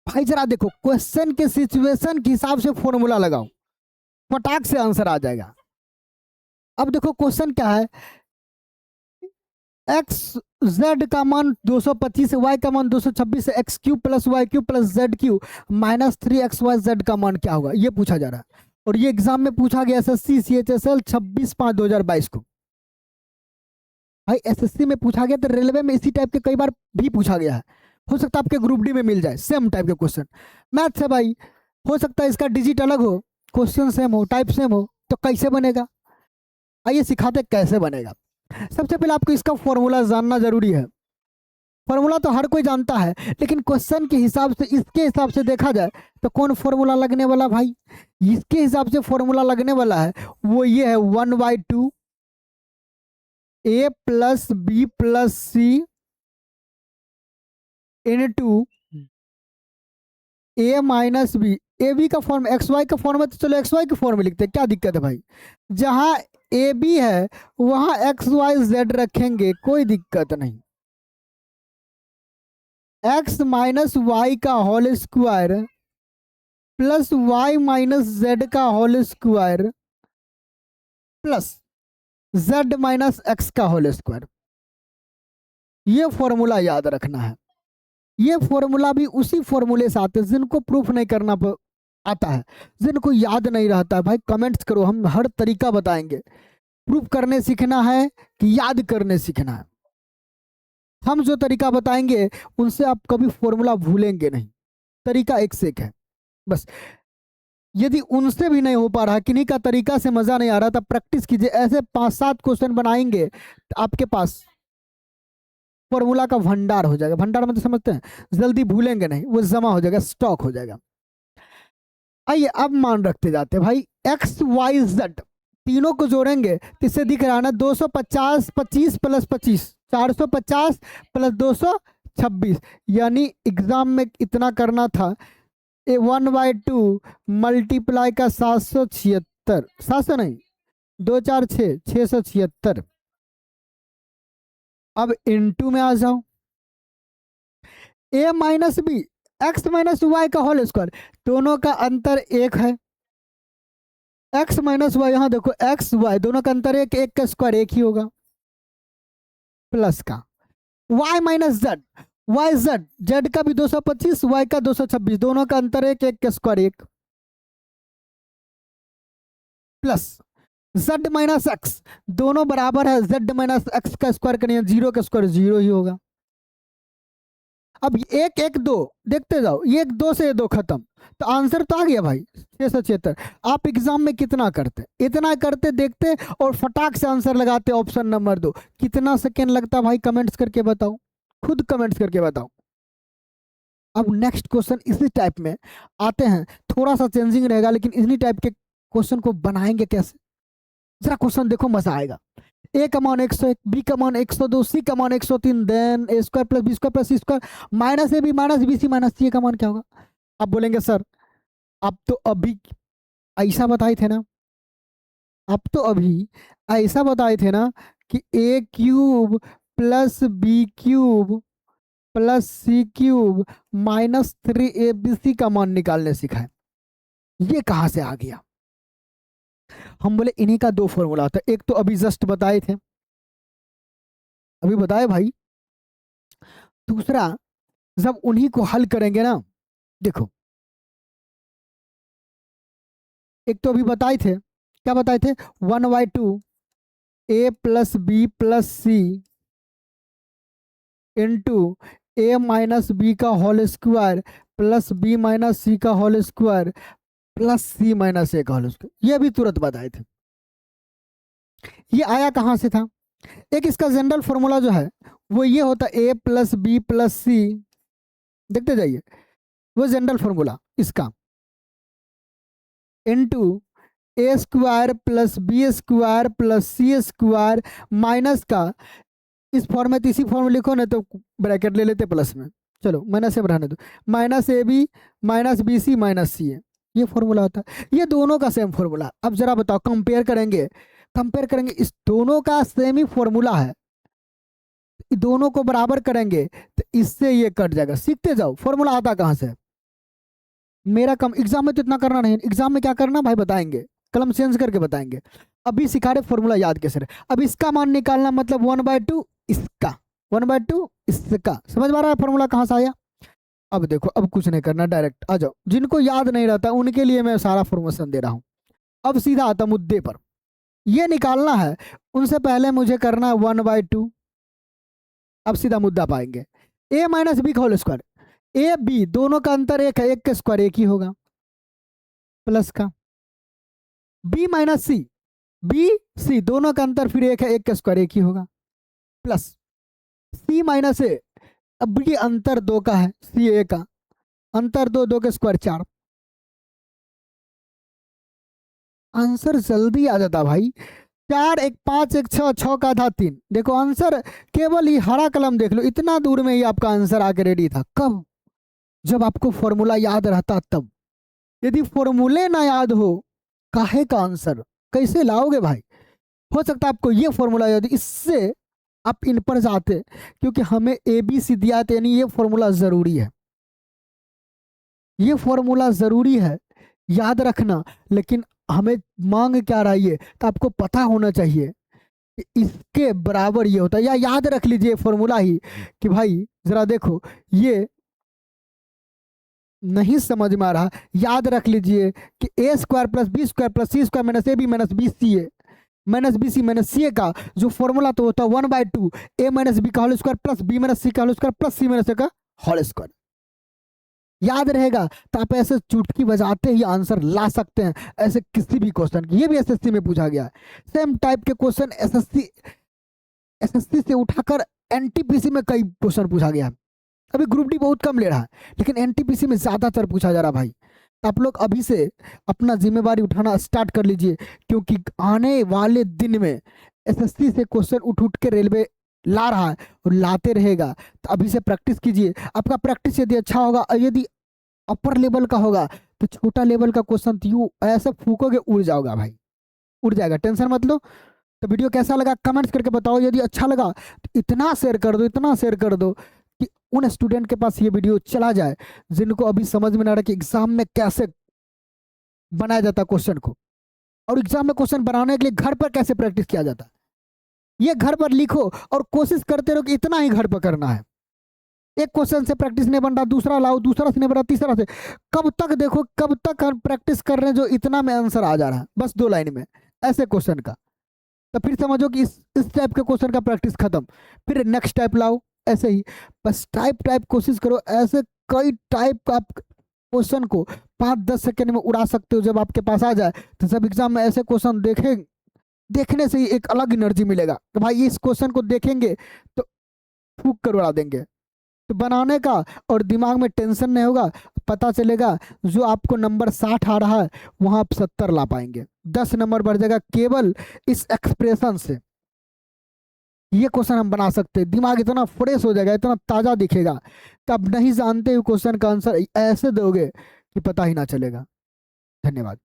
भाई जरा देखो, क्वेश्चन के सिचुएशन के हिसाब से फॉर्मूला लगाओ, फटाक से आंसर आ जाएगा। अब देखो क्वेश्चन क्या है, एक्स जेड का मान 225 है, वाई का मान 226 है, x cube plus y cube plus z cube minus 3xy z का मान क्या होगा, ये पूछा जा रहा है। और ये एग्जाम में पूछा गया एसएससी CHSL 26/5/2022 को। भाई एसएससी में पूछा गया, तो रेलवे में इसी टाइप के कई बार भी पूछा गया है। हो सकता है आपके ग्रुप डी में मिल जाए सेम टाइप के क्वेश्चन। मैथ से भाई हो सकता है इसका डिजिट अलग हो, क्वेश्चन सेम हो, टाइप सेम हो, तो कैसे बनेगा, आइए सिखाते कैसे बनेगा। सबसे पहले आपको इसका फॉर्मूला जानना जरूरी है। फॉर्मूला तो हर कोई जानता है, लेकिन क्वेश्चन के हिसाब से, इसके हिसाब से देखा जाए तो कौन फॉर्मूला लगने वाला भाई, इसके हिसाब से फॉर्मूला लगने वाला है वो ये है 1/2 a plus b plus c into a minus b. A b का फॉर्म एक्स वाई का फॉर्म है, तो चलो एक्स वाई के फॉर्म में लिखते हैं, क्या दिक्कत है भाई। जहां ए बी है वहां एक्स वाई जेड रखेंगे, कोई दिक्कत नहीं। एक्स माइनस वाई का whole square plus y minus z का whole square plus z minus x का होल स्क्वायर। ये फॉर्मूला याद रखना है। ये फॉर्मूला भी उसी फॉर्मूले से आते हैं जिनको प्रूफ नहीं करना आता है, जिनको याद नहीं रहता है। भाई कमेंट्स करो, हम हर तरीका बताएंगे। प्रूफ करने सीखना है कि याद करने सीखना है। हम जो तरीका बताएंगे उनसे आप कभी फॉर्मूला भूलेंगे नहीं। तरीका एक से एक है बस। यदि उनसे भी नहीं हो पा रहा, किन्हीं का तरीका से मजा नहीं आ रहा, तब प्रैक्टिस कीजिए। ऐसे 5-7 क्वेश्चन बनाएंगे तो आपके पास फॉर्मूला का भंडार हो जाएगा। भंडार मतलब समझते हैं, जल्दी भूलेंगे नहीं, वो जमा हो जाएगा, स्टॉक हो जाएगा। आइए अब मान रखते जाते हैं भाई, एक्स वाई जेड तीनों को जोड़ेंगे तो इससे दिख रहा है ना 250 25 प्लस 25 450 प्लस 226, यानी एग्जाम में इतना करना था। 1/2 मल्टीप्लाई का 776, 700 नहीं, 2 4 6 676। अब इनटू में आ जाओ, a minus b x minus y का होल स्क्वायर, दोनों का अंतर एक है। एक्स माइनस वाई, यहां देखो एक्स वाई दोनों का अंतर एक, एक का स्क्वायर एक ही होगा, प्लस का y minus z, y z, z का भी 225 वाई का 226, दोनों का अंतर एक, एक का स्क्वायर एक, प्लस जेड माइनस एक्स, दोनों बराबर है, जेड माइनस एक्स का स्क्वायर करेंगे, जीरो का स्क्वायर जीरो ही होगा। अब एक एक दो देखते जाओ, ये एक दो से ये दो खत्म, तो आंसर तो आ गया भाई 676। आप एग्जाम में कितना करते, इतना करते देखते और फटाक से आंसर लगाते ऑप्शन नंबर 2। कितना सेकेंड लगता भाई, कमेंट्स करके बताओ, खुद कमेंट्स करके बताओ। अब नेक्स्ट क्वेश्चन इसी टाइप में आते हैं, थोड़ा सा चेंजिंग रहेगा, लेकिन इसी टाइप के क्वेश्चन को बनाएंगे कैसे, जरा क्वेश्चन देखो, मजा आएगा। ए का मान 101, बी का मान 102, सी का मान 103, then A square plus b square plus c square minus a b minus b c minus c का मान क्या होगा। आप बोलेंगे सर आप तो अभी ऐसा बताए थे ना, आप तो अभी ऐसा बताए थे ना कि a cube plus b cube plus c cube minus 3abc का मान निकालने सिखाए। ये कहां से आ गया। हम बोले इन्हीं का दो फॉर्मूला होता है, एक तो अभी जस्ट बताए थे, अभी बताए भाई। दूसरा जब उन्हीं को हल करेंगे ना, देखो एक तो अभी बताए थे, क्या बताए थे, 1/2 a plus b plus c into a minus b का whole square plus b minus c का whole square plus c minus a का होल स्क्वायर। ये भी तुरंत बताए थे। ये आया कहां से था, एक इसका जनरल फॉर्मूला जो है वो ये होता a plus b plus c, देखते जाइए, वो जनरल फॉर्मूला इसका into a square plus b square plus c square minus का, इस फॉर्म में तो इसी फॉर्म में लिखो ना, तो ब्रैकेट ले लेते प्लस में, चलो माइनस से रहने दो, minus a b minus b c minus c है, ये फॉर्मूला होता है। ये दोनों का सेम फॉर्मूला। अब जरा बताओ, कंपेयर करेंगे, कंपेयर करेंगे, इस दोनों का सेम ही फॉर्मूला है, दोनों को बराबर करेंगे तो इससे ये कट जाएगा। सीखते जाओ फॉर्मूला आता कहां से है। मेरा कम, एग्जाम में तो इतना करना नहीं, एग्जाम में क्या करना भाई बताएंगे, कलम चेंज करके बताएंगे। अभी सिखा रहे फॉर्मूला याद कैसे रहे। अब इसका मान निकालना मतलब 1/2 इसका, 1/2 इसका, समझ में आ रहा है फॉर्मूला कहाँ से आया। अब देखो, अब कुछ नहीं करना, डायरेक्ट आ जाओ, जिनको याद नहीं रहता उनके लिए मैं सारा फॉर्मेशन दे रहा हूँ। अब सीधा आता मुद्दे पर, ये निकालना है, उनसे पहले मुझे करना है 1/2। अब सीधा मुद्दा पाएंगे, a माइनस बी का होल स्क्वायर, ए बी दोनों का अंतर एक है, एक का स्क्वायर एक ही होगा, प्लस का b माइनस सी, बी सी दोनों का अंतर फिर एक है, एक का स्क्वायर एक ही होगा, प्लस c माइनस ए, अब ये अंतर दो का है, सी ए का अंतर दो, दो का स्क्वायर 4। आंसर जल्दी आ जाता भाई, 4 1 5 1 6, 6 का आधा 3। देखो आंसर, केवल ये हरा कलम देख लो, इतना दूर में ही आपका आंसर आके रेडी था। कब? जब आपको फॉर्मूला याद रहता तब। यदि फॉर्मूले ना याद हो, काहे का आंसर कैसे लाओगे भाई। हो सकता है आपको ये फॉर्मूला याद, इससे आप इन पर जाते, क्योंकि हमें ए बी सी दिया था, यानी ये फॉर्मूला जरूरी है, ये फॉर्मूला जरूरी है याद रखना। लेकिन हमें मांग क्या रही है, तो आपको पता होना चाहिए कि इसके बराबर ये होता है, या याद रख लीजिए फॉर्मूला ही कि भाई जरा देखो, ये नहीं समझ में आ रहा, याद रख लीजिए कि a square plus b square plus c square minus a b minus b c a minus b c minus c a का जो फॉर्मूला तो होता है 1/2 ए माइनस बी का whole square plus b minus c का whole square plus c minus a का whole square. याद रहेगा तो आप ऐसे चुटकी बजाते ही आंसर ला सकते हैं, ऐसे किसी भी क्वेश्चन की। ये भी एसएससी में पूछा गया है, सेम टाइप के क्वेश्चन एसएससी से उठाकर एनटीपीसी में कई क्वेश्चन पूछा गया है। अभी ग्रुप डी बहुत कम ले रहा है, लेकिन एनटीपीसी में ज्यादातर पूछा जा रहा भाई। आप लोग अभी से अपना जिम्मेवारी उठाना स्टार्ट कर लीजिए, क्योंकि आने वाले दिन में एसएससी से क्वेश्चन उठ उठ के रेलवे ला रहा है और लाते रहेगा। तो अभी से प्रैक्टिस कीजिए, आपका प्रैक्टिस यदि अच्छा होगा, यदि अपर लेवल का होगा, तो छोटा लेवल का क्वेश्चन यू ऐसे फूकोगे उड़ जाओगा भाई, उड़ जाएगा, टेंशन मत लो। तो वीडियो कैसा लगा कमेंट्स करके बताओ, यदि अच्छा लगा तो इतना शेयर कर दो, इतना शेयर कर दो कि उन स्टूडेंट के पास ये वीडियो चला जाए जिनको अभी समझ में ना रहा कि एग्जाम में कैसे बनाया जाता क्वेश्चन को, और एग्जाम में क्वेश्चन बनाने के लिए घर पर कैसे प्रैक्टिस किया जाता है। ये घर पर लिखो और कोशिश करते रहो कि इतना ही घर पर करना है। एक क्वेश्चन से प्रैक्टिस नहीं बन रहा, दूसरा लाओ, दूसरा से नहीं बन रहा, तीसरा से। कब तक देखो, कब तक प्रैक्टिस कर रहे हैं जो इतना में आंसर आ जा रहा है बस 2 लाइन में ऐसे क्वेश्चन का। तो फिर समझो कि इस टाइप के क्वेश्चन का प्रैक्टिस खत्म, फिर नेक्स्ट टाइप लाओ, ऐसे ही बस टाइप कोशिश करो। ऐसे कई टाइप का आप क्वेश्चन को 5-10 सेकेंड में उड़ा सकते हो जब आपके पास आ जाए। तो जब एग्जाम में ऐसे क्वेश्चन देखने से ही एक अलग एनर्जी मिलेगा कि भाई इस क्वेश्चन को देखेंगे तो फूक कर उड़ा देंगे। तो बनाने का और दिमाग में टेंशन नहीं होगा, पता चलेगा जो आपको नंबर 60 आ रहा है वहां आप 70 ला पाएंगे, 10 नंबर बढ़ जाएगा केवल इस एक्सप्रेशन से। ये क्वेश्चन हम बना सकते हैं, दिमाग इतना फ्रेश हो जाएगा, इतना ताजा दिखेगा कि आप नहीं जानते हुए क्वेश्चन का आंसर ऐसे दोगे कि पता ही ना चलेगा। धन्यवाद।